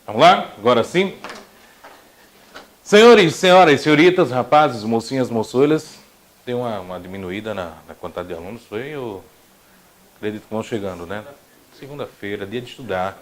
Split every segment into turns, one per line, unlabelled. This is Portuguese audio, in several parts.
Vamos lá? Agora sim. Senhores, senhoras, senhoritas, rapazes, mocinhas, moçoilas, tem uma diminuída na quantidade de alunos, eu acredito que vão chegando, né? Segunda-feira, dia de estudar.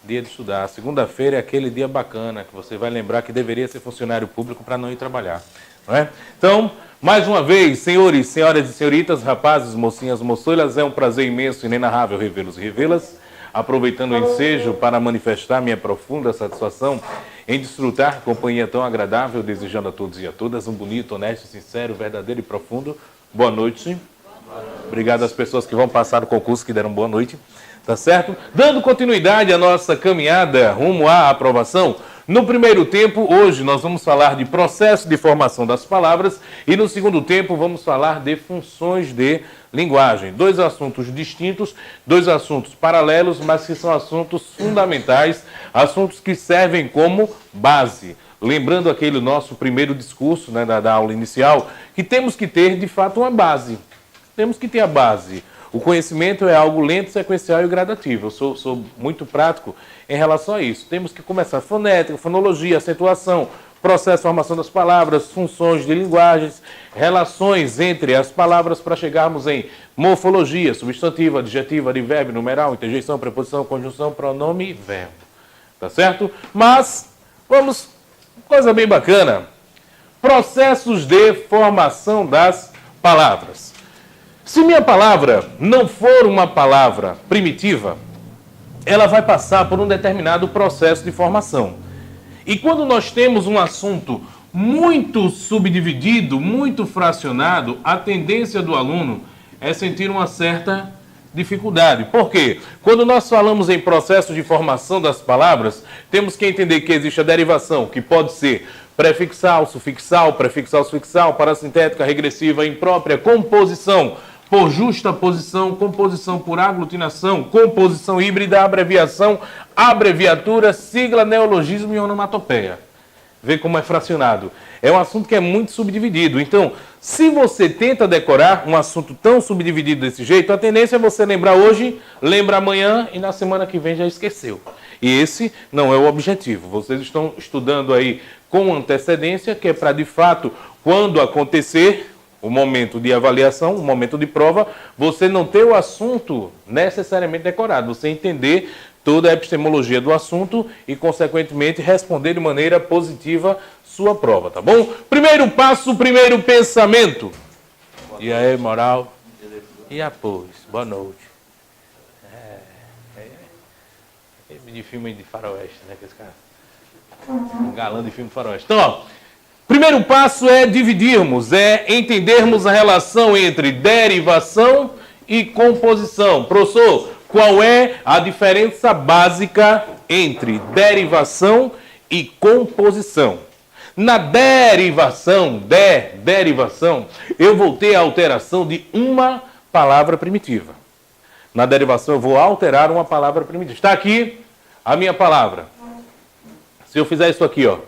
Dia de estudar. Segunda-feira é aquele dia bacana que você vai lembrar que deveria ser funcionário público para não ir trabalhar, não é? Então, mais uma vez, senhores, senhoras e senhoritas, rapazes, mocinhas, moçoilas, é um prazer imenso e inenarrável revê-los e revê-las, aproveitando o ensejo para manifestar minha profunda satisfação em desfrutar companhia tão agradável, desejando a todos e a todas um bonito, honesto, sincero, verdadeiro e profundo boa noite. Obrigado às pessoas que vão passar o concurso, que deram boa noite. Tá certo? Dando continuidade à nossa caminhada rumo à aprovação, no primeiro tempo, hoje, nós vamos falar de processo de formação das palavras e no segundo tempo vamos falar de funções de linguagem. Dois assuntos distintos, dois assuntos paralelos, mas que são assuntos fundamentais, assuntos que servem como base. Lembrando aquele nosso primeiro discurso, né, da aula inicial, que temos que ter, de fato, uma base. Temos que ter a base. O conhecimento é algo lento, sequencial e gradativo. Eu sou muito prático em relação a isso. Temos que começar fonética, fonologia, acentuação, processo de formação das palavras, funções de linguagens, relações entre as palavras para chegarmos em morfologia, substantivo, adjetivo, advérbio, numeral, interjeição, preposição, conjunção, pronome e verbo. Tá certo? Mas, vamos, coisa bem bacana. Processos de formação das palavras. Se minha palavra não for uma palavra primitiva, ela vai passar por um determinado processo de formação. E quando nós temos um assunto muito subdividido, muito fracionado, a tendência do aluno é sentir uma certa dificuldade. Por quê? Quando nós falamos em processo de formação das palavras, temos que entender que existe a derivação, que pode ser prefixal, sufixal, prefixal, sufixal, parasintética, regressiva, imprópria, composição por justaposição, composição por aglutinação, composição híbrida, abreviação, abreviatura, sigla, neologismo e onomatopeia. Vê como é fracionado. É um assunto que é muito subdividido. Então, se você tenta decorar um assunto tão subdividido desse jeito, a tendência é você lembrar hoje, lembra amanhã e na semana que vem já esqueceu. E esse não é o objetivo. Vocês estão estudando aí com antecedência, que é para, de fato, quando acontecer o momento de avaliação, o momento de prova, você não ter o assunto necessariamente decorado, você entender toda a epistemologia do assunto e, consequentemente, responder de maneira positiva sua prova, tá bom? Primeiro passo, primeiro pensamento. E aí, moral? E após? Boa noite. De filme de faroeste, né? Que esse cara... Um galã de filme de faroeste. Então, ó, primeiro passo é dividirmos, é entendermos a relação entre derivação e composição. Professor, qual é a diferença básica entre derivação e composição? Na derivação, eu vou ter a alteração de uma palavra primitiva. Na derivação, eu vou alterar uma palavra primitiva. Está aqui a minha palavra. Se eu fizer isso aqui, ó.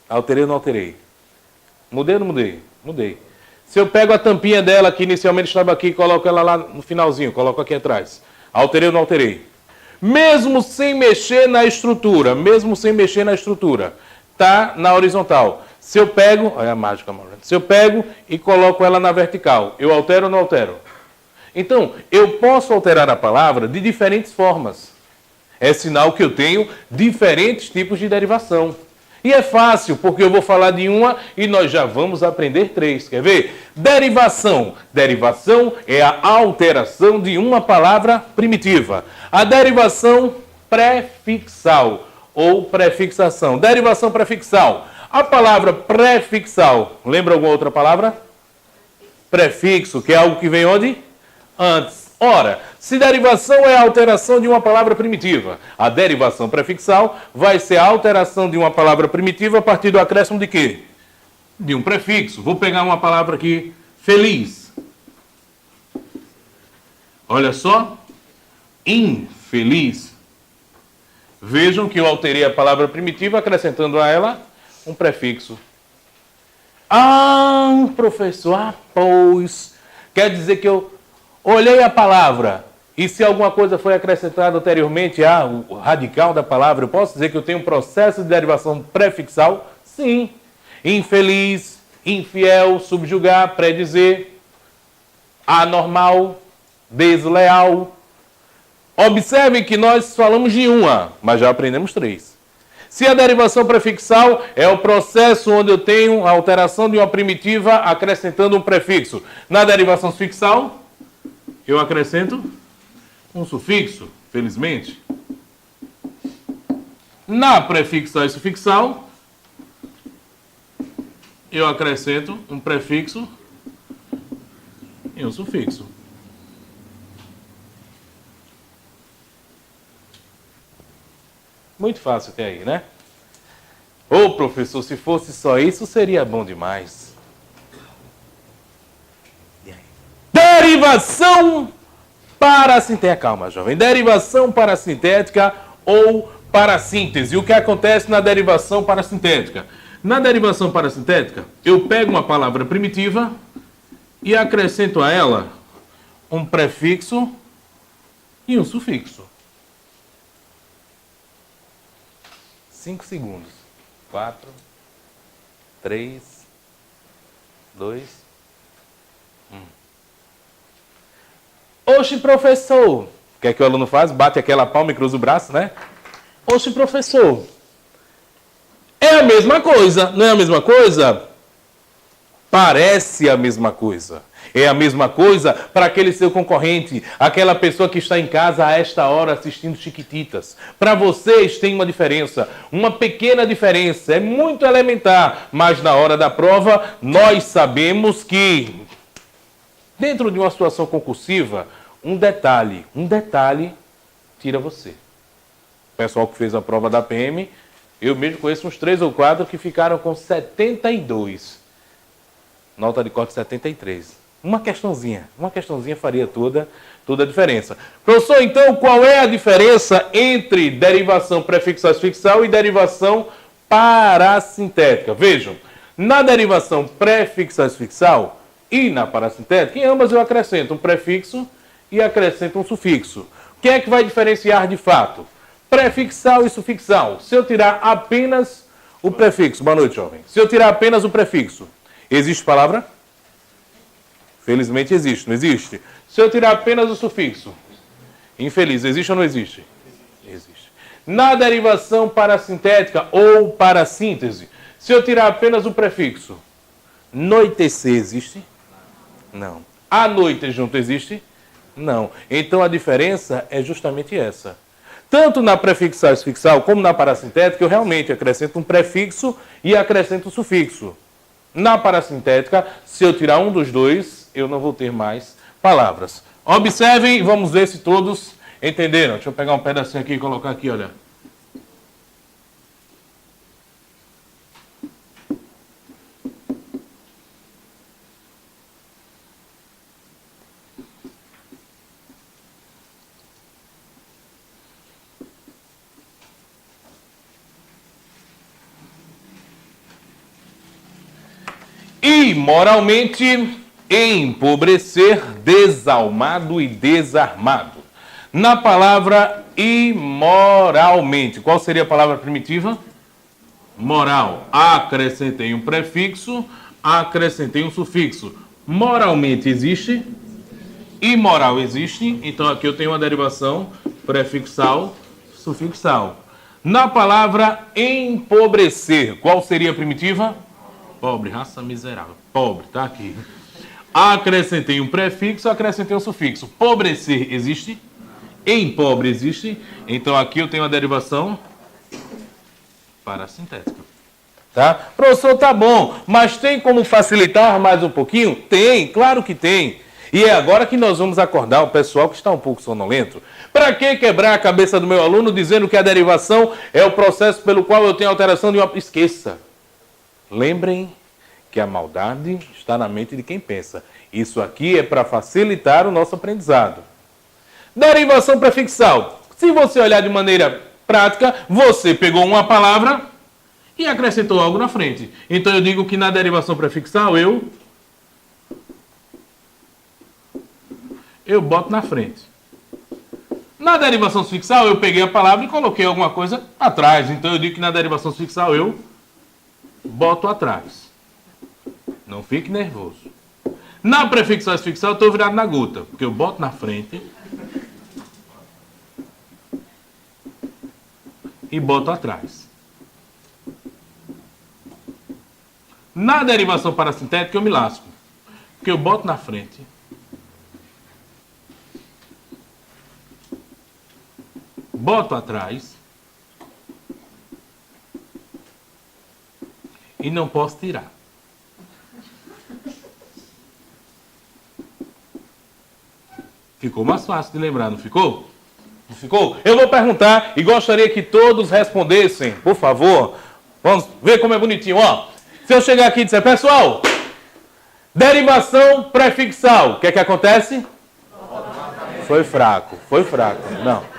Alterei ou não alterei? Mudei ou não mudei? Mudei. Se eu pego a tampinha dela, que inicialmente estava aqui, e coloco ela lá no finalzinho, coloco aqui atrás. Alterei ou não alterei? Mesmo sem mexer na estrutura, tá na horizontal. Se eu pego, olha a mágica, mano. Se eu pego e coloco ela na vertical, eu altero ou não altero? Então, eu posso alterar a palavra de diferentes formas. É sinal que eu tenho diferentes tipos de derivação. E é fácil, porque eu vou falar de uma e nós já vamos aprender três. Quer ver? Derivação. Derivação é a alteração de uma palavra primitiva. A derivação prefixal ou prefixação. Derivação prefixal. A palavra prefixal, lembra alguma outra palavra? Prefixo, que é algo que vem onde? Antes. Ora, se derivação é a alteração de uma palavra primitiva, a derivação prefixal vai ser a alteração de uma palavra primitiva a partir do acréscimo de quê? De um prefixo. Vou pegar uma palavra aqui, feliz. Olha só, infeliz. Vejam que eu alterei a palavra primitiva acrescentando a ela um prefixo. Ah, professor, pois. Quer dizer que eu olhei a palavra E se alguma coisa foi acrescentada anteriormente o radical da palavra, eu posso dizer que eu tenho um processo de derivação prefixal? Sim. Infeliz, infiel, subjugar, predizer, anormal, desleal. Observe que nós falamos de uma, mas já aprendemos 3. Se a derivação prefixal é o processo onde eu tenho a alteração de uma primitiva acrescentando um prefixo. Na derivação sufixal, eu acrescento um sufixo, felizmente. Na prefixal e sufixal, eu acrescento um prefixo e um sufixo. Muito fácil até aí, né? Ô, professor, se fosse só isso, seria bom demais. Derivação parasintética. Calma, jovem. Derivação parasintética ou parassíntese. O que acontece na derivação parasintética? Na derivação parasintética, eu pego uma palavra primitiva e acrescento a ela um prefixo e um sufixo. 5 segundos. 4, 3, 2, 1. Oxe, professor. O que é que o aluno faz? Bate aquela palma e cruza o braço, né? Oxe, professor. É a mesma coisa, não é a mesma coisa? Parece a mesma coisa. É a mesma coisa para aquele seu concorrente, aquela pessoa que está em casa a esta hora assistindo Chiquititas. Para vocês tem uma diferença, uma pequena diferença, é muito elementar, mas na hora da prova nós sabemos que dentro de uma situação concursiva, um detalhe tira você. O pessoal que fez a prova da PM, eu mesmo conheço uns 3 ou 4 que ficaram com 72. Nota de corte 73. Uma questãozinha faria toda a diferença. Professor, então, qual é a diferença entre derivação prefixal e sufixal e derivação parasintética? Vejam, na derivação prefixal e sufixal e na parasintética, em ambas eu acrescento um prefixo e acrescento um sufixo. O que é que vai diferenciar de fato? Prefixal e sufixal. Se eu tirar apenas o prefixo, boa noite, jovem. Se eu tirar apenas o prefixo, existe palavra? Felizmente existe, não existe? Se eu tirar apenas o sufixo, infeliz, existe ou não existe? Existe. Na derivação parasintética ou parassíntese, se eu tirar apenas o prefixo, noitecer existe? Não. A noite junto existe? Não. Então a diferença é justamente essa. Tanto na prefixal e sufixal como na parasintética, eu realmente acrescento um prefixo e acrescento um sufixo. Na parasintética, se eu tirar um dos dois, eu não vou ter mais palavras. Observem, vamos ver se todos entenderam. Deixa eu pegar um pedacinho aqui e colocar aqui, olha. Imoralmente, empobrecer, desalmado e desarmado. Na palavra imoralmente, qual seria a palavra primitiva? Moral. Acrescentei um prefixo, acrescentei um sufixo. Moralmente existe? Imoral existe? Então aqui eu tenho uma derivação prefixal, sufixal. Na palavra empobrecer, qual seria a primitiva? Pobre, raça miserável. Pobre, tá aqui. Acrescentei um prefixo, acrescentei um sufixo. Pobrecer existe? Empobre existe? Então aqui eu tenho a derivação parasintética. Tá? Professor, tá bom, mas tem como facilitar mais um pouquinho? Tem, claro que tem. E é agora que nós vamos acordar o pessoal que está um pouco sonolento. Para que quebrar a cabeça do meu aluno dizendo que a derivação é o processo pelo qual eu tenho alteração de uma... Esqueça. Lembrem que a maldade está na mente de quem pensa. Isso aqui é para facilitar o nosso aprendizado. Derivação prefixal. Se você olhar de maneira prática, você pegou uma palavra e acrescentou algo na frente. Então eu digo que na derivação prefixal eu boto na frente. Na derivação sufixal, eu peguei a palavra e coloquei alguma coisa atrás. Então, eu digo que na derivação sufixal, eu boto atrás. Não fique nervoso. Na prefixal e sufixal, eu estou virado na gota, porque eu boto na frente e boto atrás. Na derivação parasintética, eu me lasco, porque eu boto na frente boto atrás e não posso tirar. Ficou mais fácil de lembrar, não ficou? Não ficou? Eu vou perguntar e gostaria que todos respondessem, por favor. Vamos ver como é bonitinho, ó. Se eu chegar aqui e disser, pessoal, derivação prefixal, o que é que acontece? Foi fraco, não.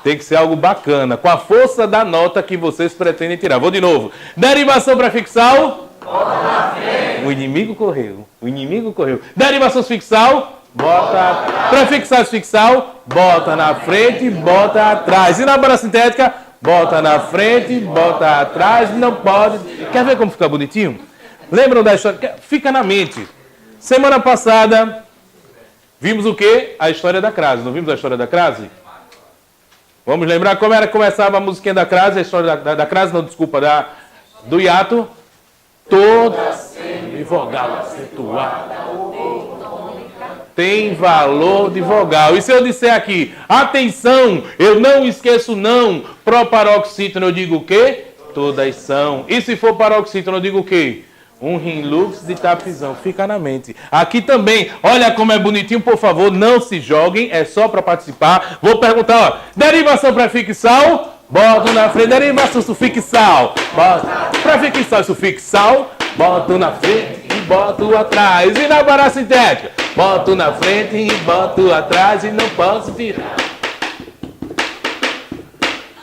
Tem que ser algo bacana, com a força da nota que vocês pretendem tirar. Vou de novo. Derivação prefixal. O inimigo correu. Derivação sufixal. Bota. Prefixal sufixal. Bota na frente e bota atrás. E na parasintética, bota na frente, bota atrás. Não pode. Quer ver como fica bonitinho? Lembram da história? Fica na mente. Semana passada, vimos o quê? A história da crase. Não vimos a história da crase? Vamos lembrar como era que começava a musiquinha da crase, a história da crase, não, desculpa, do hiato. Toda vogal acentuada tem valor de vogal. E se eu disser aqui, atenção, eu não esqueço não, proparoxítono, eu digo o quê? Todas são. E se for paroxítono, eu digo o quê? Um rinlux de tapizão. Fica na mente. Aqui também, olha como é bonitinho, por favor, não se joguem, é só para participar. Vou perguntar, ó, derivação prefixal, boto na frente, derivação sufixal, prefixal e sufixal, boto na frente e boto atrás. E na parasintética, boto na frente e boto atrás e não posso tirar.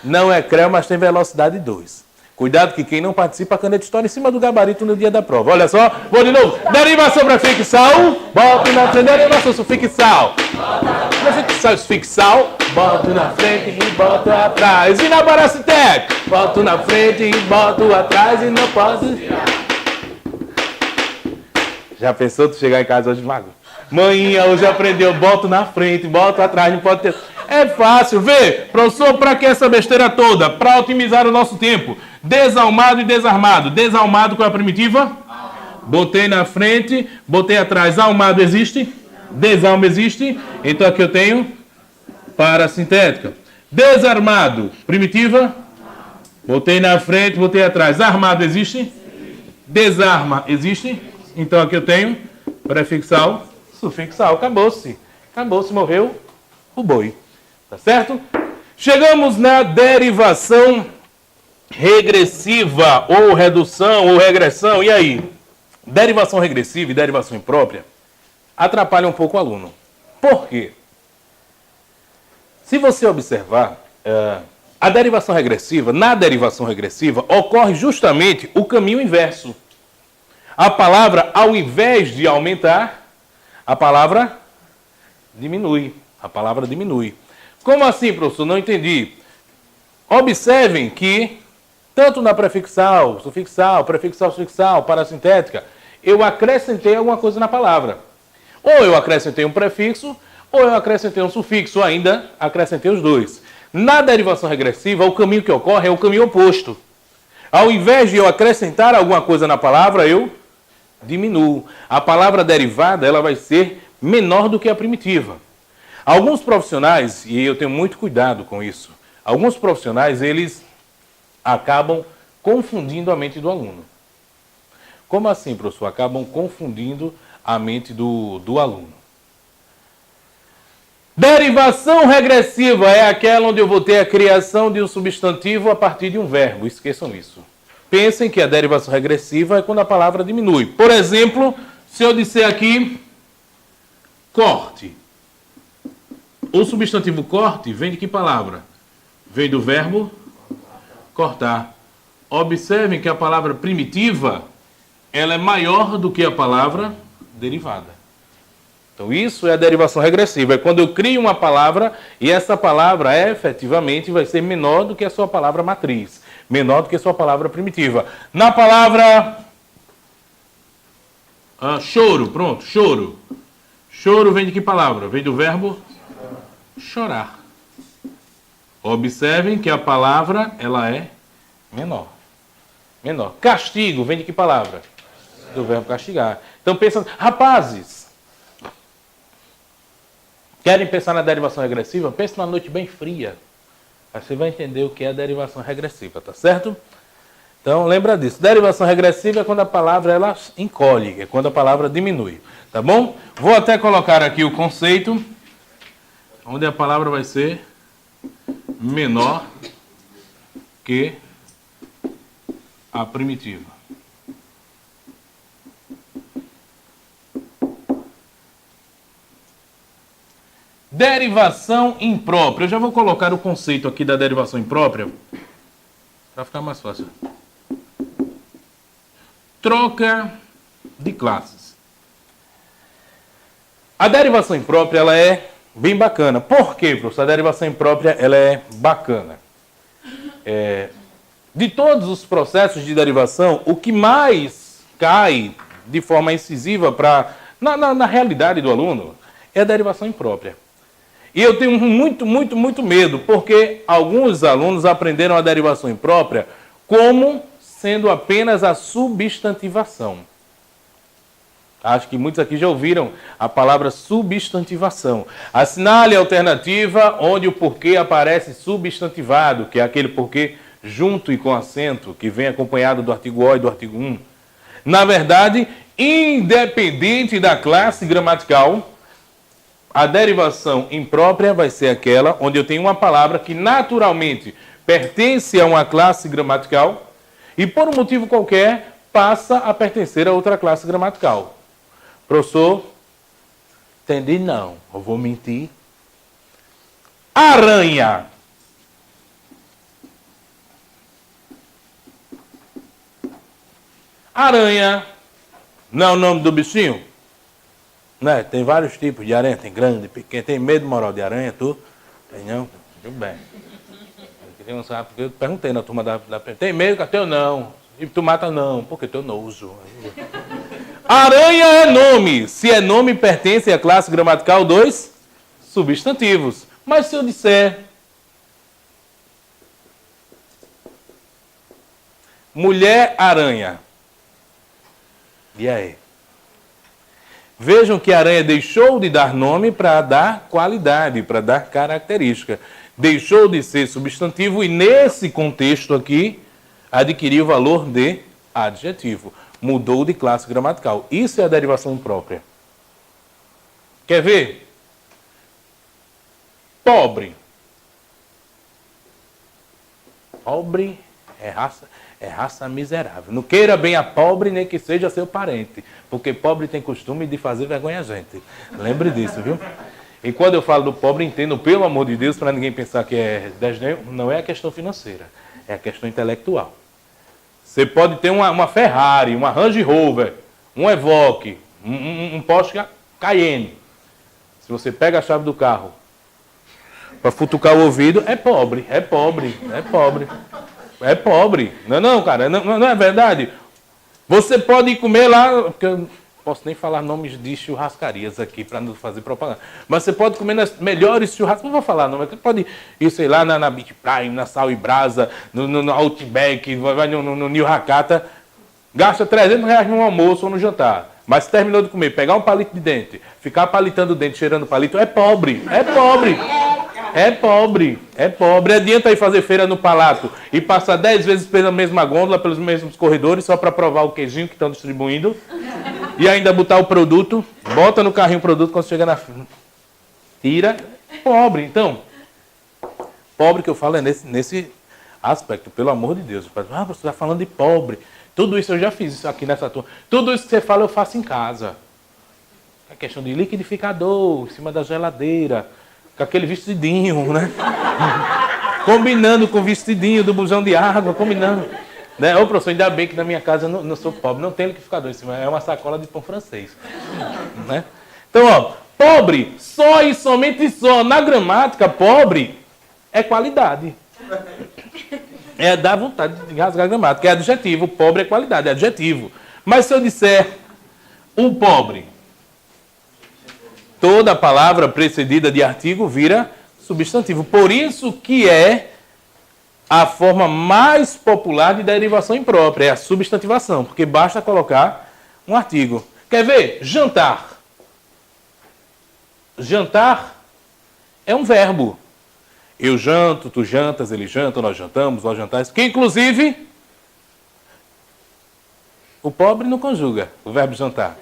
Não é creu, mas tem velocidade 2. Cuidado que quem não participa, a caneta estoura em cima do gabarito no dia da prova. Olha só, vou de novo. Derivação prefixal, boto na frente. Derivação sufixal. Prefixal e sufixal, boto na frente e boto atrás. E na parasintética, boto na frente e boto atrás e não posso tirar. Já pensou tu chegar em casa hoje, Mago? Manhã, hoje aprendeu, boto na frente, boto atrás, não pode ter... É fácil, vê, professor, para que essa besteira toda? Para otimizar o nosso tempo. Desalmado e desarmado. Desalmado com a primitiva? Botei na frente, botei atrás. Almado existe? Desalma existe? Então aqui eu tenho parasintética. Desarmado, primitiva? Botei na frente, botei atrás. Armado existe? Desarma existe? Então aqui eu tenho prefixal, sufixal. Acabou-se. Acabou-se, morreu o boi. Tá certo? Chegamos na derivação regressiva, ou redução, ou regressão. E aí? Derivação regressiva e derivação imprópria atrapalham um pouco o aluno. Por quê? Se você observar, a derivação regressiva, na derivação regressiva, ocorre justamente o caminho inverso. A palavra, ao invés de aumentar, a palavra diminui. A palavra diminui. Como assim, professor? Não entendi. Observem que, tanto na prefixal, sufixal, prefixal, sufixal, parasintética, eu acrescentei alguma coisa na palavra. Ou eu acrescentei um prefixo, ou eu acrescentei um sufixo, ainda acrescentei os dois. Na derivação regressiva, o caminho que ocorre é o caminho oposto. Ao invés de eu acrescentar alguma coisa na palavra, eu diminuo. A palavra derivada, ela vai ser menor do que a primitiva. Alguns profissionais, e eu tenho muito cuidado com isso, alguns profissionais, eles acabam confundindo a mente do aluno. Como assim, professor? Acabam confundindo a mente do aluno. Derivação regressiva é aquela onde eu vou ter a criação de um substantivo a partir de um verbo. Esqueçam isso. Pensem que a derivação regressiva é quando a palavra diminui. Por exemplo, se eu disser aqui corte. O substantivo corte vem de que palavra? Vem do verbo cortar. Observem que a palavra primitiva, ela é maior do que a palavra derivada. Então, isso é a derivação regressiva. É quando eu crio uma palavra e essa palavra efetivamente vai ser menor do que a sua palavra matriz. Menor do que a sua palavra primitiva. Na palavra choro, pronto, choro. Choro vem de que palavra? Vem do verbo chorar. Observem que a palavra, ela é menor. Menor. Castigo vem de que palavra? Do verbo castigar. Então pensa, rapazes, querem pensar na derivação regressiva? Pense numa noite bem fria. Aí você vai entender o que é a derivação regressiva, tá certo? Então lembra disso. Derivação regressiva é quando a palavra ela encolhe, é quando a palavra diminui, tá bom? Vou até colocar aqui o conceito, onde a palavra vai ser menor que a primitiva. Derivação imprópria. Eu já vou colocar o conceito aqui da derivação imprópria para ficar mais fácil. Troca de classes. A derivação imprópria ela é bem bacana. Por quê, professor? A derivação imprópria ela é bacana. De todos os processos de derivação, o que mais cai de forma incisiva na realidade do aluno é a derivação imprópria. E eu tenho muito medo, porque alguns alunos aprenderam a derivação imprópria como sendo apenas a substantivação. Acho que muitos aqui já ouviram a palavra substantivação. Assinale a alternativa onde o porquê aparece substantivado, que é aquele porquê junto e com acento, que vem acompanhado do artigo O e do artigo 1. Na verdade, independente da classe gramatical, a derivação imprópria vai ser aquela onde eu tenho uma palavra que naturalmente pertence a uma classe gramatical e por um motivo qualquer passa a pertencer a outra classe gramatical. Professor, entendi não, eu vou mentir. Aranha. Aranha não é o nome do bichinho? Né? Tem vários tipos de aranha, tem grande, pequeno, tem medo moral de aranha, tu? Tem não? Tudo bem. Porque eu perguntei na turma da tem medo, que teu não. E tu mata não, porque teu nojo. Aranha é nome. Se é nome, pertence à classe gramatical dos substantivos. Mas se eu disser mulher aranha, e aí? Vejam que a aranha deixou de dar nome para dar qualidade, para dar característica. Deixou de ser substantivo e, nesse contexto aqui, adquiriu o valor de adjetivo. Mudou de classe gramatical. Isso é a derivação imprópria. Quer ver? Pobre. Pobre é raça miserável. Não queira bem a pobre, nem que seja seu parente. Porque pobre tem costume de fazer vergonha a gente. Lembre disso, viu? E quando eu falo do pobre, entendo, pelo amor de Deus, para ninguém pensar que é desdém, não é a questão financeira. É a questão intelectual. Você pode ter uma Ferrari, uma Range Rover, um Evoque, um Porsche Cayenne. Se você pega a chave do carro para futucar o ouvido, é pobre, é pobre, é pobre. É pobre. Não, cara, não é verdade? Você pode comer lá, porque eu não posso nem falar nomes de churrascarias aqui para não fazer propaganda, mas você pode comer nas melhores churrascas, não vou falar não, mas você pode ir, sei lá, na Beach Prime, na Sal e Brasa, no Outback, vai no New Hakata, gasta R$300 no almoço ou no jantar. Mas se terminou de comer, pegar um palito de dente, ficar palitando o dente, cheirando o palito, é pobre, é pobre. É pobre, é pobre. Adianta ir fazer feira no Palato e passar 10 vezes pela mesma gôndola, pelos mesmos corredores, só para provar o queijinho que estão distribuindo. E ainda botar o produto, bota no carrinho o produto, quando chega na tira. Pobre, então. Pobre que eu falo é nesse aspecto, pelo amor de Deus. Você está falando de pobre. Tudo isso eu já fiz isso aqui nessa turma. Tudo isso que você fala eu faço em casa. É questão de liquidificador, em cima da geladeira. Com aquele vestidinho, né? Combinando com o vestidinho do bujão de água, combinando. Né? Ô, professor, ainda bem que na minha casa eu não sou pobre, não tem liquidificador em cima, é uma sacola de pão francês. Né? Então, ó, Pobre, só e somente só. Na gramática, pobre é qualidade. É dar vontade de rasgar a gramática. É adjetivo. Pobre é qualidade, é adjetivo. Mas se eu disser o pobre, toda palavra precedida de artigo vira substantivo. Por isso que é a forma mais popular de derivação imprópria, é a substantivação, porque basta colocar um artigo. Quer ver? Jantar. Jantar é um verbo. Eu janto, tu jantas, ele janta, nós jantamos, nós jantamos. Que, inclusive, o pobre não conjuga o verbo jantar.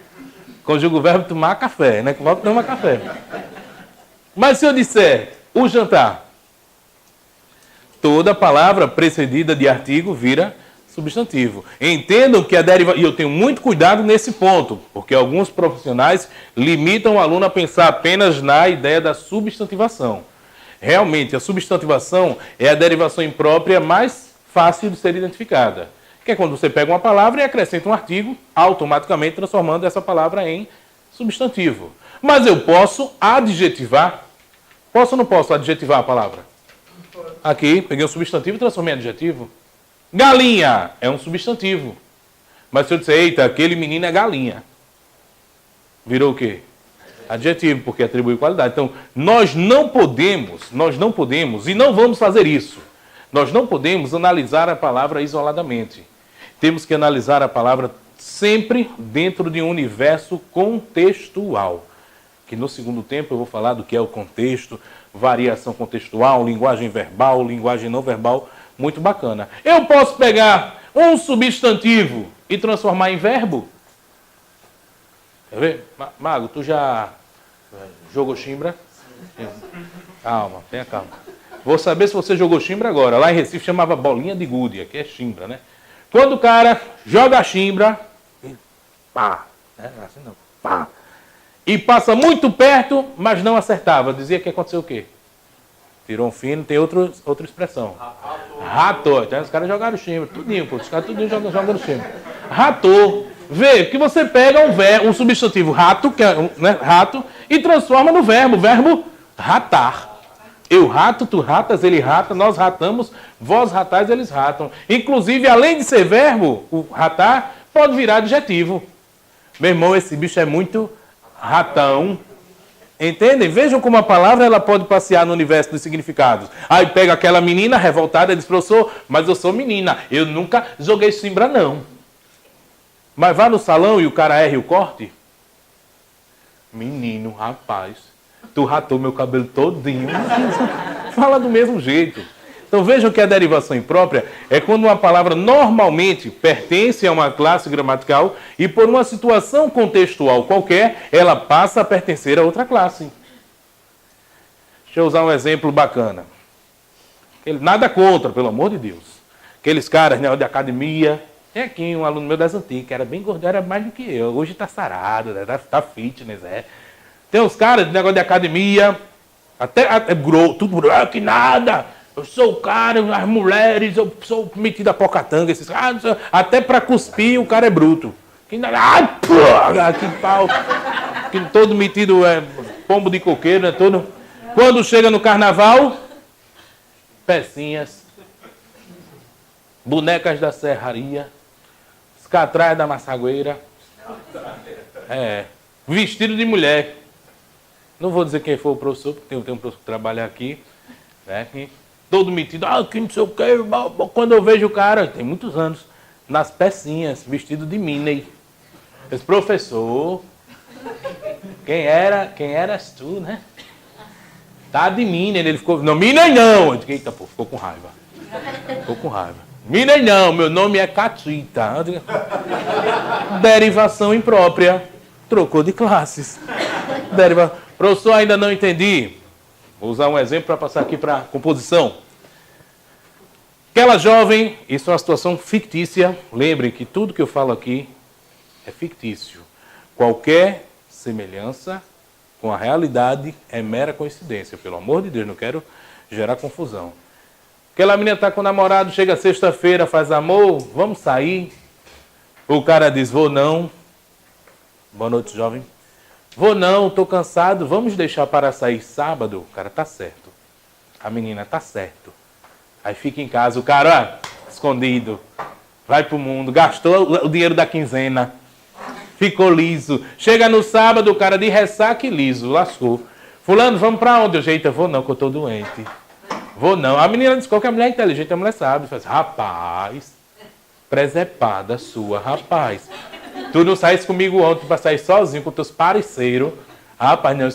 Conjuga o verbo tomar café, né? Que o pobre toma café. Mas se eu disser o jantar, toda palavra precedida de artigo vira substantivo. Entendam que a derivação... E eu tenho muito cuidado nesse ponto, porque alguns profissionais limitam o aluno a pensar apenas na ideia da substantivação. Realmente, a substantivação é a derivação imprópria mais fácil de ser identificada. Que é quando você pega uma palavra e acrescenta um artigo, automaticamente transformando essa palavra em substantivo. Mas eu posso adjetivar. Posso ou não posso adjetivar a palavra? Aqui, peguei um substantivo e transformei em adjetivo. Galinha é um substantivo. Mas se eu disser, eita, aquele menino é galinha, virou o quê? Adjetivo, porque atribui qualidade. Então, nós não podemos, e não vamos fazer isso. Nós não podemos analisar a palavra isoladamente. Temos que analisar a palavra sempre dentro de um universo contextual. Que no segundo tempo eu vou falar do que é o contexto, variação contextual, linguagem verbal, linguagem não verbal, muito bacana. Eu posso pegar um substantivo e transformar em verbo? Quer ver? Mago, tu já jogou chimbra? Calma, tenha calma. Vou saber se você jogou chimbra agora. Lá em Recife chamava bolinha de gude, aqui é chimbra, né? Quando o cara joga a chimbra, pá, né? Assim não, pá. E passa muito perto, mas não acertava. Dizia que aconteceu o quê? Tirou um fino, tem outra expressão. Ratou. Então, os caras jogaram chimbra, tudinho, pô. Os caras tudinho jogando chimbra. Ratou. Vê, que você pega um substantivo rato, que é, né, rato, e transforma no verbo ratar. Eu rato, tu ratas, ele rata, nós ratamos, vós ratais, eles ratam. Inclusive, além de ser verbo, o ratar, pode virar adjetivo. Meu irmão, esse bicho é muito ratão. Entendem? Vejam como a palavra ela pode passear no universo dos significados. Aí pega aquela menina revoltada e diz, professor, mas eu sou menina, eu nunca joguei chimbra, não. Mas vá no salão e o cara erra o corte? Menino, rapaz, tu ratou meu cabelo todinho. Fala do mesmo jeito. Então vejam que a derivação imprópria é quando uma palavra normalmente pertence a uma classe gramatical e por uma situação contextual qualquer, ela passa a pertencer a outra classe. Deixa eu usar um exemplo bacana. Nada contra, pelo amor de Deus. Aqueles caras, né, de academia. Tem aqui um aluno meu das antigas, que era bem gordo, era mais do que eu. Hoje tá sarado, né? Tá fitness, é. Tem uns caras de negócio de academia, até tudo grosso, que nada. Eu sou o cara, as mulheres, eu sou metido a pocatanga, esses caras, até para cuspir o cara é bruto. Que pau, que todo metido pombo de coqueiro, né? Todo. Quando chega no carnaval, pecinhas, bonecas da serraria, os catrais da maçagueira, vestido de mulher. Não vou dizer quem foi o professor, porque tem um professor que trabalha aqui, né? Todo metido, que não sei o quê. Quando eu vejo o cara, tem muitos anos, nas pecinhas, vestido de Minnie. Esse professor, quem eras tu, né? Tá de Minnie, ele ficou, não, Minnie não! Eu disse, eita, pô, ficou com raiva. Minnie não, meu nome é Catita. Derivação imprópria, trocou de classes. Professor, ainda não entendi. Vou usar um exemplo para passar aqui para a composição. Aquela jovem, isso é uma situação fictícia. Lembrem que tudo que eu falo aqui é fictício. Qualquer semelhança com a realidade é mera coincidência. Pelo amor de Deus, não quero gerar confusão. Aquela menina está com o namorado, chega sexta-feira, faz amor, vamos sair. O cara diz, vou não. Boa noite, jovem. Vou não, tô cansado, vamos deixar para sair sábado? O cara, tá certo. A menina, tá certo. Aí fica em casa, o cara, escondido, vai pro mundo, gastou o dinheiro da quinzena, ficou liso. Chega no sábado, o cara de ressaca e liso, lascou. Fulano, vamos pra onde? Eu jeito, eu vou não, que eu tô doente. Vou não. A menina disse, qualquer mulher é inteligente, a mulher sabe. Faz, rapaz, presepada sua, rapaz. Tu não saísse comigo ontem pra sair sozinho com teus parceiros. Rapaz, não,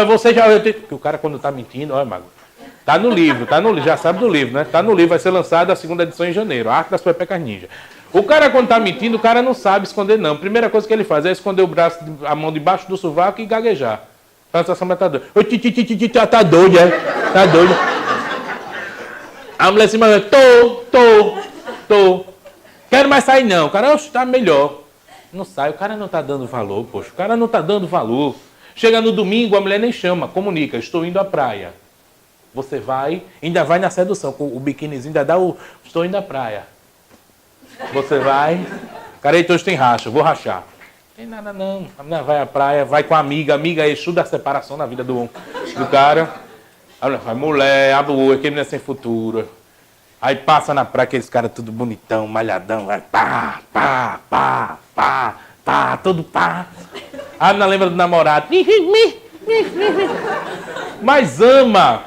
você já... O cara quando tá mentindo, olha, Mago. Tá no livro, já sabe do livro, né? Tá no livro, vai ser lançado a segunda edição em janeiro. A Arte das Pepecas Ninja. O cara quando tá mentindo, o cara não sabe esconder não. A primeira coisa que ele faz é esconder o braço, a mão debaixo do sovaco e gaguejar. Essa mulher tá doida. Tá doido, é? Tá doido. A mulher se manda, tô. Quero mais sair não. O cara, tá melhor. Não sai, o cara não tá dando valor, poxa. O cara não tá dando valor. Chega no domingo, a mulher nem chama, comunica, estou indo à praia. Você vai, ainda vai na sedução, com o biquinizinho, ainda dá o... Estou indo à praia. Você vai... Cara, então tem racha, vou rachar. Tem nada não. A menina vai à praia, vai com a amiga é eixo da separação na vida do cara. Vai mulher, abre o olho, aquele menino sem futuro. Aí passa na praia, aqueles caras tudo bonitão, malhadão, vai pá, todo pá. A menina lembra do namorado. Mas ama.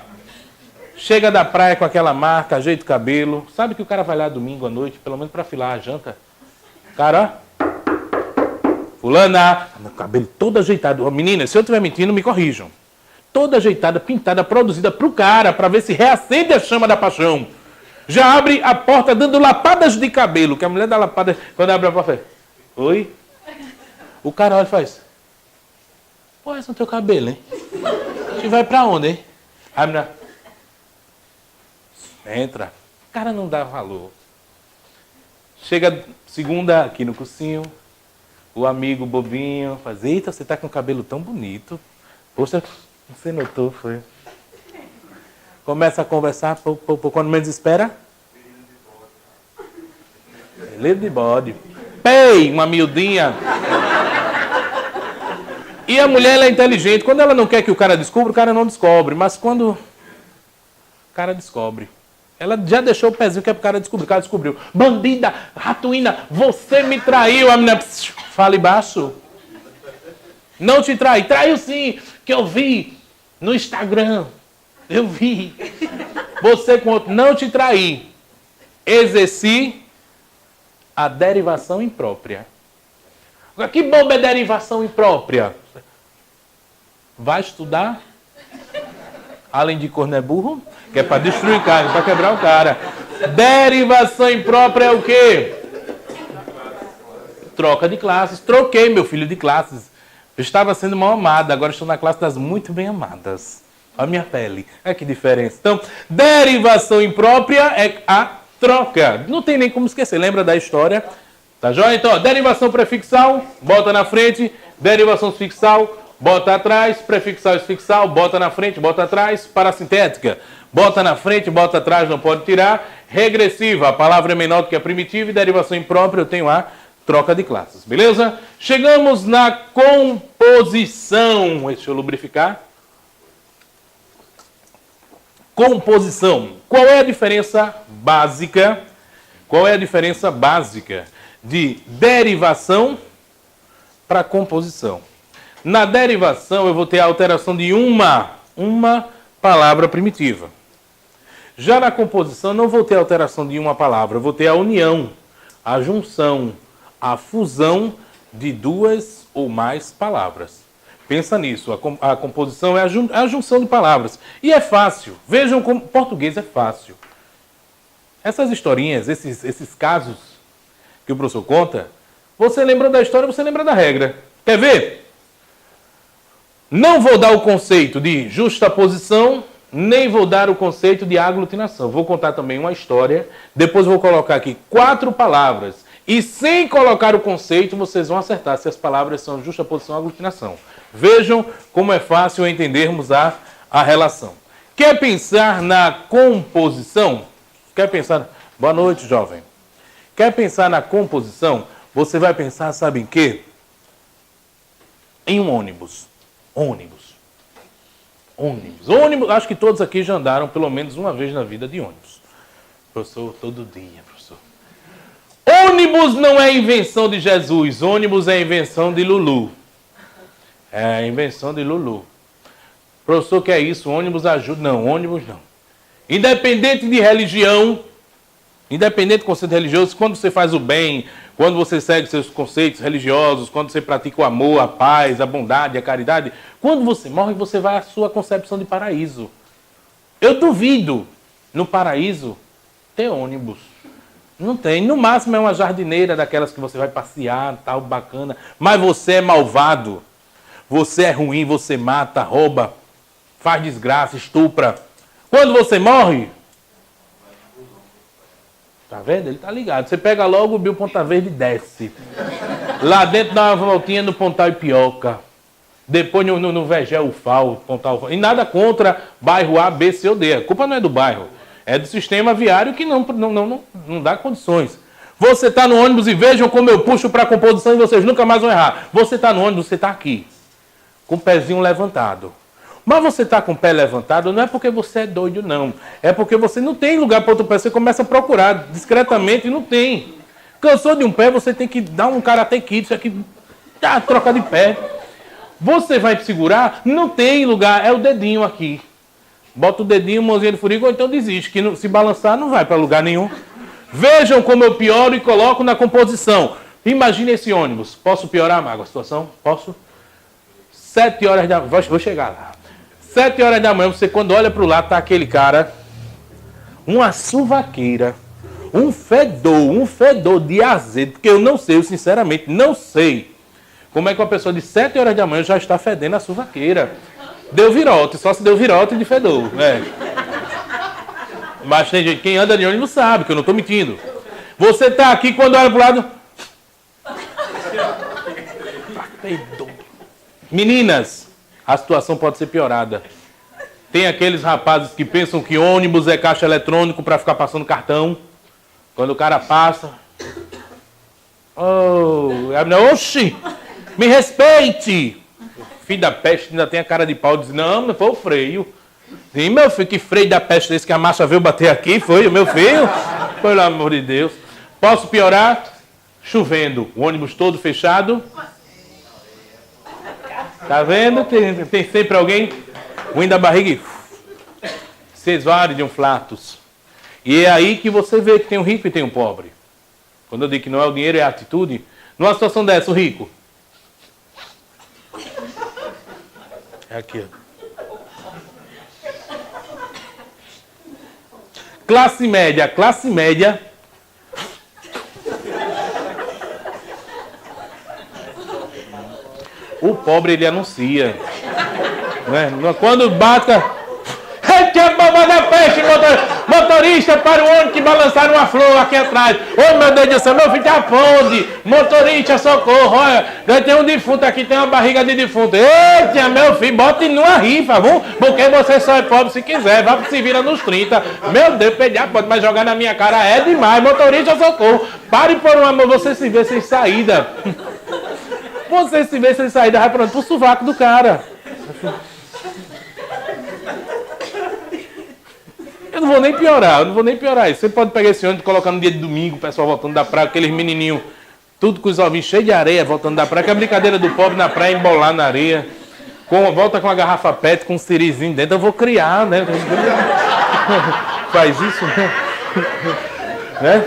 Chega da praia com aquela marca, ajeita o cabelo. Sabe que o cara vai lá domingo à noite, pelo menos para filar a janta. Cara, fulana, meu cabelo todo ajeitado. Menina, se eu estiver mentindo, me corrijam. Toda ajeitada, pintada, produzida pro cara, para ver se reacende a chama da paixão. Já abre a porta dando lapadas de cabelo, que a mulher dá lapada, quando abre a porta, oi? O cara olha e faz, pô, esse é o teu cabelo, hein? A gente vai pra onde, hein? A menina, entra. O cara não dá valor. Chega segunda aqui no cursinho, o amigo bobinho faz, eita, você tá com o cabelo tão bonito. Poxa, você notou, foi. Começa a conversar, quando menos espera. Livro de bode. Pei, uma miudinha. E a mulher, ela é inteligente. Quando ela não quer que o cara descubra, o cara não descobre. Mas quando o cara descobre, ela já deixou o pezinho que é pro cara descobrir. O cara descobriu. Bandida, ratuína, você me traiu. A menina, fala baixo. Não te traí. Traiu sim, que eu vi no Instagram. Eu vi. Você com outro. Não te traí. Exerci a derivação imprópria. Que bomba é derivação imprópria? Vai estudar? Além de corno é burro, que é para destruir carne, para quebrar o cara. Derivação imprópria é o quê? Troca de classes. Troquei meu filho de classes. Eu estava sendo mal amada, agora estou na classe das muito bem amadas. A minha pele. É que diferença. Então, derivação imprópria é a troca. Não tem nem como esquecer. Lembra da história? Tá joia? Então, ó, derivação prefixal, bota na frente. Derivação sufixal, bota atrás. Prefixal e sufixal, bota na frente, bota atrás. Parasintética, bota na frente, bota atrás, não pode tirar. Regressiva, a palavra é menor do que a primitiva. E derivação imprópria, eu tenho a troca de classes. Beleza? Chegamos na composição. Deixa eu lubrificar. Composição. Qual é a diferença básica? Qual é a diferença básica de derivação para composição? Na derivação eu vou ter a alteração de uma palavra primitiva. Já na composição eu não vou ter a alteração de uma palavra, eu vou ter a união, a junção, a fusão de duas ou mais palavras. Pensa nisso, a composição é a junção de palavras. E é fácil. Vejam como português é fácil. Essas historinhas, esses casos que o professor conta, você lembra da história, você lembra da regra. Quer ver? Não vou dar o conceito de justaposição, nem vou dar o conceito de aglutinação. Vou contar também uma história, depois vou colocar aqui 4 palavras. E sem colocar o conceito, vocês vão acertar se as palavras são justaposição ou aglutinação. Vejam como é fácil entendermos a relação. Quer pensar na composição? Quer pensar... Boa noite, jovem. Quer pensar na composição? Você vai pensar, sabe em quê? em um ônibus. Ônibus. Acho que todos aqui já andaram pelo menos uma vez na vida de ônibus. Professor, todo dia, professor. Ônibus não é invenção de Jesus. Ônibus é invenção de Lulu. É invenção de Lulu. Professor, que é isso? Ônibus ajuda? Não, ônibus não. Independente de religião, independente do conceito religioso, quando você faz o bem, quando você segue seus conceitos religiosos, quando você pratica o amor, a paz, a bondade, a caridade, quando você morre, você vai à sua concepção de paraíso. Eu duvido no paraíso ter ônibus. Não tem. No máximo é uma jardineira daquelas que você vai passear, tal, bacana. Mas você é malvado. Você é ruim, você mata, rouba, faz desgraça, estupra. Quando você morre... Tá vendo? Ele tá ligado. Você pega logo o Bill Ponta Verde e desce. Lá dentro dá uma voltinha no Pontal Ipioca. Depois no Vegel Ufal, Pontal Ufal. E nada contra bairro A, B, C ou D. A culpa não é do bairro. É do sistema viário que não dá condições. Você tá no ônibus e vejam como eu puxo para a composição e vocês nunca mais vão errar. Você tá no ônibus, você tá aqui. Com o pezinho levantado. Mas você está com o pé levantado não é porque você é doido, não. É porque você não tem lugar para outro pé. Você começa a procurar discretamente e não tem. Cansou de um pé, você tem que dar um karate kid, isso aqui, troca de pé. Você vai segurar, não tem lugar, é o dedinho aqui. Bota o dedinho, mãozinha de furico, ou então desiste, que se balançar não vai para lugar nenhum. Vejam como eu pioro e coloco na composição. Imagine esse ônibus. Posso piorar, Mago, a situação? Posso? 7 horas da manhã, vou chegar lá. 7 horas da manhã, você quando olha para o lado, tá aquele cara, uma suvaqueira, um fedor de azedo, porque eu não sei, eu sinceramente não sei como é que uma pessoa de 7 horas da manhã já está fedendo a suvaqueira. Deu virote, só se deu virote de fedor. É. Mas tem gente, quem anda de ônibus sabe, que eu não estou mentindo. Você tá aqui, quando olha para o lado... Meninas... A situação pode ser piorada. Tem aqueles rapazes que pensam que ônibus é caixa eletrônico para ficar passando cartão. Quando o cara passa... Oxi! Me respeite! Filho da peste ainda tem a cara de pau. Diz, não foi o freio. Sim, meu filho, que freio da peste desse que a marcha veio bater aqui? Foi o meu filho? Pelo amor de Deus. Posso piorar? Chovendo. O ônibus todo fechado... Tá vendo? Tem sempre alguém, o da barriga, vocês varem de um flatus. E é aí que você vê que tem um rico e tem um pobre. Quando eu digo que não é o dinheiro, é a atitude. Numa situação dessa, o rico. É aqui. Classe média. O pobre, ele anuncia. Né? Quando bata... Que é babá da peste, motorista, para o ônibus que balançaram uma flor aqui atrás. Ô, meu Deus do céu, meu filho tá podre. Motorista, socorro. Olha, tem um defunto aqui, tem uma barriga de defunto. Eita, meu filho, bote numa rifa, viu? Porque você só é pobre se quiser. Vá se vira nos 30. Meu Deus, pedir pode, mas jogar na minha cara é demais. Motorista, socorro. Pare por um amor, você se vê sem saída. Você se vê sem saída, vai pronto pro sovaco do cara. Eu não vou nem piorar isso. Você pode pegar esse ônibus e colocar no dia de domingo, o pessoal voltando da praia, aqueles menininhos, tudo com os ovinhos cheios de areia, voltando da praia, que é a brincadeira do pobre na praia, embolar na areia. Volta com uma garrafa PET, com um sirizinho dentro, eu vou criar, né? Faz isso, né?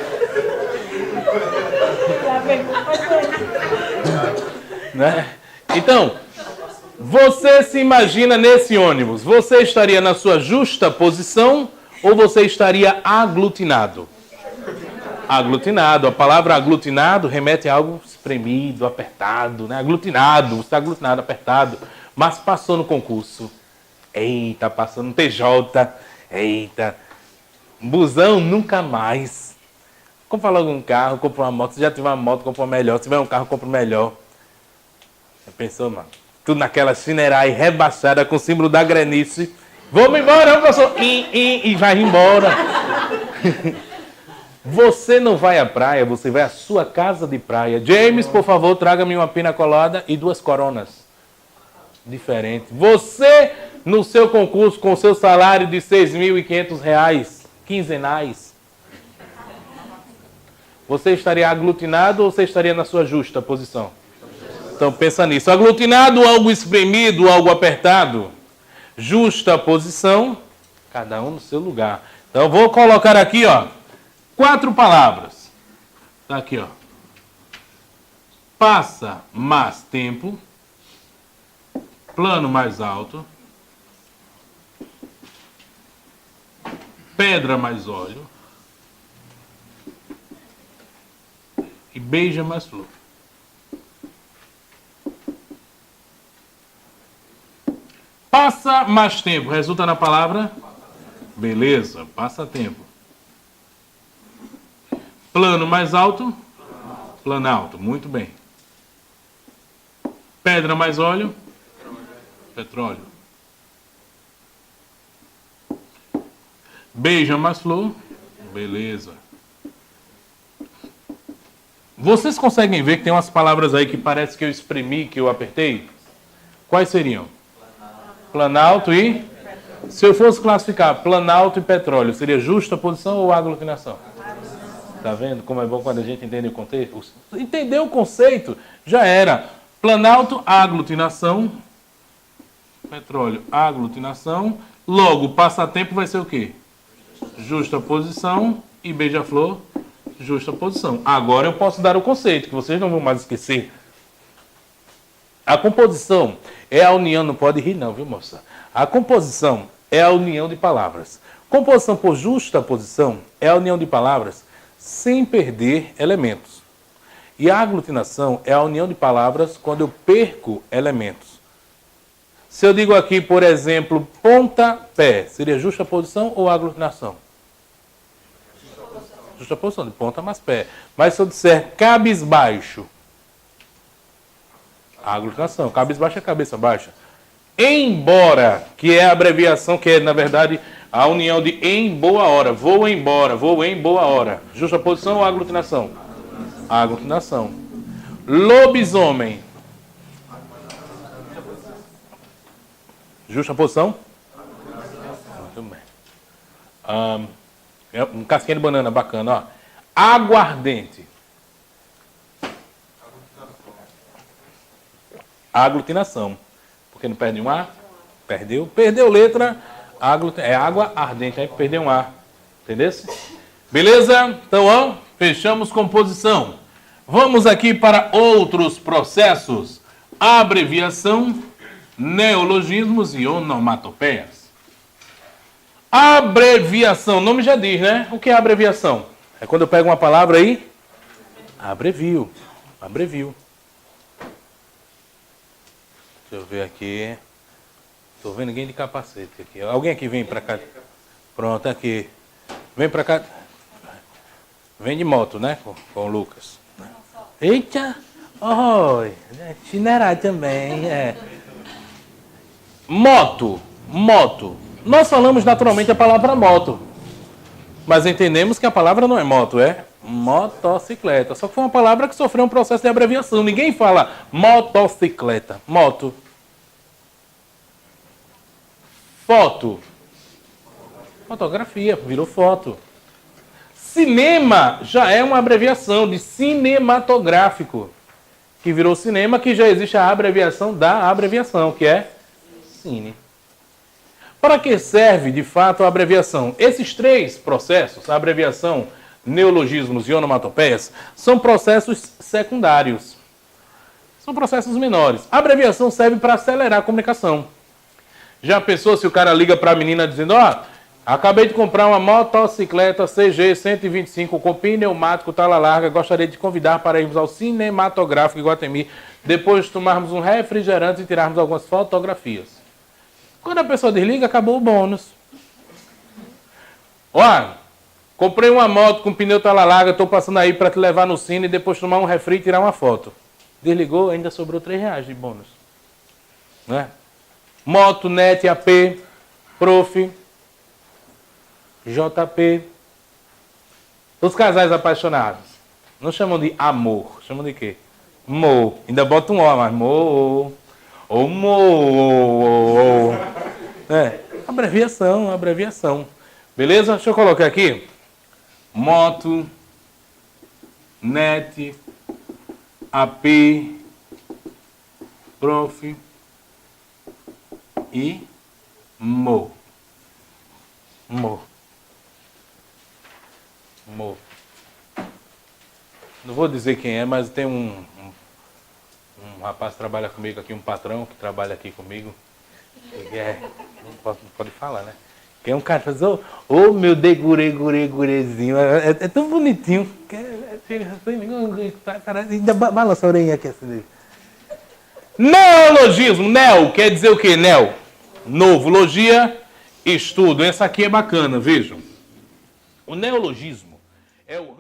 Né? Então, você se imagina nesse ônibus, você estaria na sua justa posição ou você estaria aglutinado? Aglutinado, a palavra aglutinado remete a algo espremido, apertado, né? Aglutinado, você está aglutinado, apertado, mas passou no concurso. Eita, passou no TJ, eita, busão nunca mais. Compra logo um carro, compra uma moto, se já tiver uma moto, compra uma melhor, se tiver um carro, compra um melhor. Já pensou, mano? Tudo naquela Cinerai rebaixada com o símbolo da granice. Vamos embora, professor. E vai embora. Você não vai à praia, você vai à sua casa de praia. James, por favor, traga-me uma pina colada e 2 coronas. Diferente. Você, no seu concurso, com seu salário de R$ 6.500 quinzenais, você estaria aglutinado ou você estaria na sua justa posição? Então pensa nisso. Aglutinado, algo espremido, algo apertado. Justa posição, cada um no seu lugar. Então vou colocar aqui, ó, 4 palavras. Tá aqui, ó. Passa mais tempo. Plano mais alto. Pedra mais óleo. E beija mais flor. Passa mais tempo. Resulta na palavra? Beleza, passa tempo. Plano mais alto? Planalto, muito bem. Pedra mais óleo? Petróleo. Beija mais flor? Beleza. Vocês conseguem ver que tem umas palavras aí que parece que eu espremi, que eu apertei? Quais seriam? Planalto e... Se eu fosse classificar planalto e petróleo, seria justa posição ou aglutinação? Tá vendo como é bom quando a gente entende o contexto? Entender o conceito já era. Planalto, aglutinação. Petróleo, aglutinação. Logo, passatempo vai ser o quê? Justa posição. E beija-flor, justa posição. Agora eu posso dar o conceito, que vocês não vão mais esquecer. A composição é a união, não pode rir não, viu, moça? A composição é a união de palavras. Composição por justa posição é a união de palavras sem perder elementos. E a aglutinação é a união de palavras quando eu perco elementos. Se eu digo aqui, por exemplo, pontapé, seria justa posição ou aglutinação? Justa posição, de ponta mais pé. Mas se eu disser cabisbaixo, aglutinação. Cabisbaixo é cabeça baixa. Embora, que é a abreviação, que é, na verdade, a união de em boa hora. Vou embora, vou em boa hora. Justa posição ou aglutinação? Aglutinação. Lobisomem. Justa posição? Muito bem. Um casquinha de banana bacana, ó. Aguardente. Aglutinação. Porque não perde um A? Perdeu. Perdeu letra. É água ardente. Aí perdeu um A. Entendeu? Beleza? Então, ó, fechamos composição. Vamos aqui para outros processos. Abreviação, neologismos e onomatopeias. Abreviação. O nome já diz, né? O que é abreviação? É quando eu pego uma palavra aí, abrevio. Abrevio. Deixa eu ver aqui. Estou vendo ninguém de capacete aqui. Alguém aqui vem para cá? Pronto, aqui. Vem para cá. Vem de moto, né? Com o Lucas. Eita! Oi! Chinerá também, é. Moto. Moto. Nós falamos naturalmente a palavra moto. Mas entendemos que a palavra não é moto, é motocicleta. Só que foi uma palavra que sofreu um processo de abreviação. Ninguém fala motocicleta. Moto. Foto. Fotografia, virou foto. Cinema já é uma abreviação de cinematográfico, que virou cinema, que já existe a abreviação da abreviação, que é cine. Para que serve, de fato, a abreviação? Esses 3 processos, a abreviação, neologismos e onomatopeias, são processos secundários. São processos menores. A abreviação serve para acelerar a comunicação. Já pensou se o cara liga para a menina dizendo, ó, acabei de comprar uma motocicleta CG 125 com pneumático tala larga, gostaria de convidar para irmos ao cinematográfico Iguatemi, depois de tomarmos um refrigerante e tirarmos algumas fotografias. Quando a pessoa desliga, acabou o bônus. Ó, comprei uma moto com pneu tala larga, estou passando aí para te levar no cine e depois tomar um refri e tirar uma foto. Desligou, ainda sobrou R$3 de bônus. Não é? Moto, net, AP, prof, JP. Os casais apaixonados não chamam de amor, chamam de quê? Mo. Ainda bota um O, mas mo. Homo. Abreviação. Beleza? Deixa eu colocar aqui. Moto, net, AP, prof e mo. Não vou dizer quem é, mas tem um rapaz que trabalha comigo aqui, um patrão que trabalha aqui comigo. Não pode falar, né? Que é um cara que faz, ô meu gurezinho, é tão bonitinho. Ainda balança a orelha aqui assim. Neologismo, neo, quer dizer o quê? Neo. Novo, logia, estudo. Essa aqui é bacana, vejam. O neologismo é o